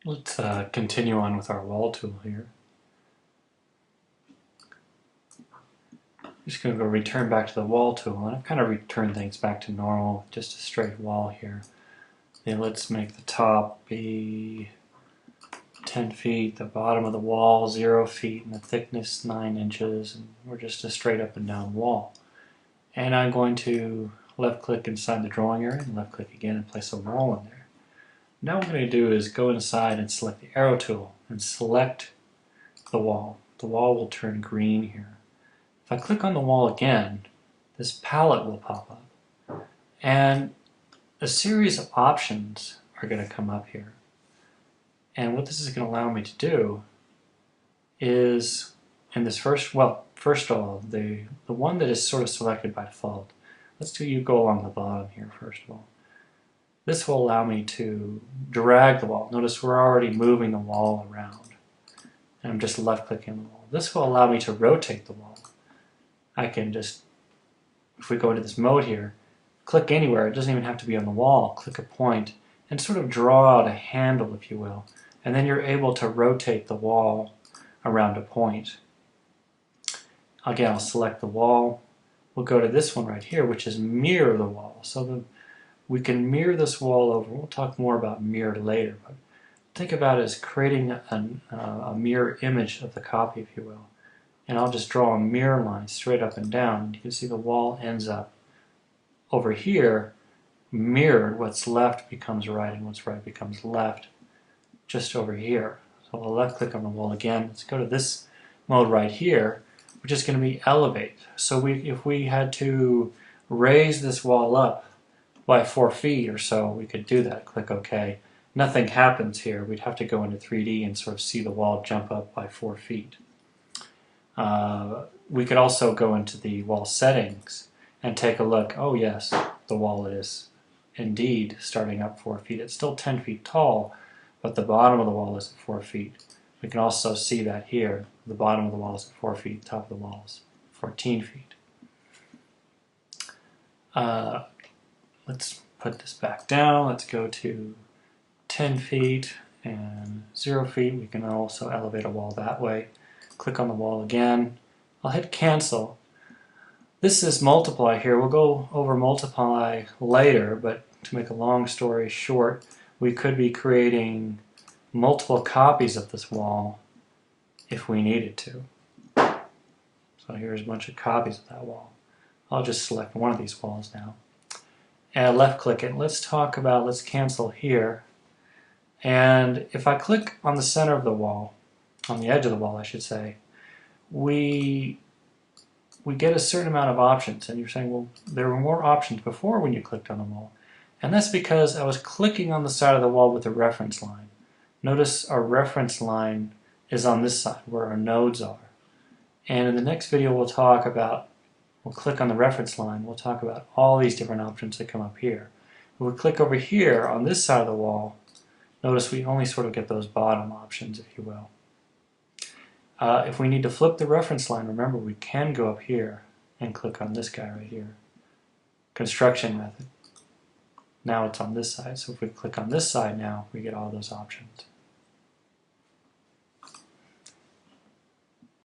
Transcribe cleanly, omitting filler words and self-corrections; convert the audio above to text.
Let's continue on with our wall tool here. I'm just going to go return back to the wall tool, and I've kind of returned things back to normal, just a straight wall here. Then let's make the top be 10 feet, the bottom of the wall 0 feet, and the thickness 9 inches, and we're just a straight up and down wall. And I'm going to left click inside the drawing area and left click again and place a wall in there. Now what I'm going to do is go inside and select the arrow tool and select the wall. The wall will turn green here. If I click on the wall again, this palette will pop up. And a series of options are going to come up here. And what this is going to allow me to do is, in this first of all, the one that is sort of selected by default. Let's do you go along the bottom here first of all. This will allow me to drag the wall. Notice we're already moving the wall around. And I'm just left clicking the wall. This will allow me to rotate the wall. I can just, if we go into this mode here, click anywhere. It doesn't even have to be on the wall. Click a point and sort of draw out a handle, if you will. And then you're able to rotate the wall around a point. Again, I'll select the wall. We'll go to this one right here, which is mirror the wall. So we can mirror this wall over. We'll talk more about mirror later, but think about it as creating a mirror image of the copy, if you will. And I'll just draw a mirror line straight up and down. You can see the wall ends up over here, mirrored. What's left becomes right, and what's right becomes left, just over here. So I'll left click on the wall again. Let's go to this mode right here, which is going to be elevate. So if we had to raise this wall up by 4 feet or so, we could do that. Click OK. Nothing happens here. We'd have to go into 3D and sort of see the wall jump up by 4 feet. We could also go into the wall settings and take a look. Oh yes, the wall is indeed starting up 4 feet. It's still 10 feet tall, but the bottom of the wall is at 4 feet. We can also see that here. The bottom of the wall is at 4 feet, top of the wall is 14 feet. Let's put this back down. Let's go to 10 feet and 0 feet. We can also elevate a wall that way. Click on the wall again. I'll hit cancel. This is multiply here. We'll go over multiply later, but to make a long story short, we could be creating multiple copies of this wall if we needed to. So here's a bunch of copies of that wall. I'll just select one of these walls now. And left click it. Let's cancel here. And if I click on the center of the wall, on the edge of the wall I should say, we get a certain amount of options. And you're saying, well, there were more options before when you clicked on the wall. And that's because I was clicking on the side of the wall with a reference line. Notice our reference line is on this side where our nodes are. And in the next video we'll click on the reference line, we'll talk about all these different options that come up here. If we click over here on this side of the wall, notice we only sort of get those bottom options, if you will. If we need to flip the reference line, remember we can go up here and click on this guy right here. Construction method. Now it's on this side, so if we click on this side now, we get all those options.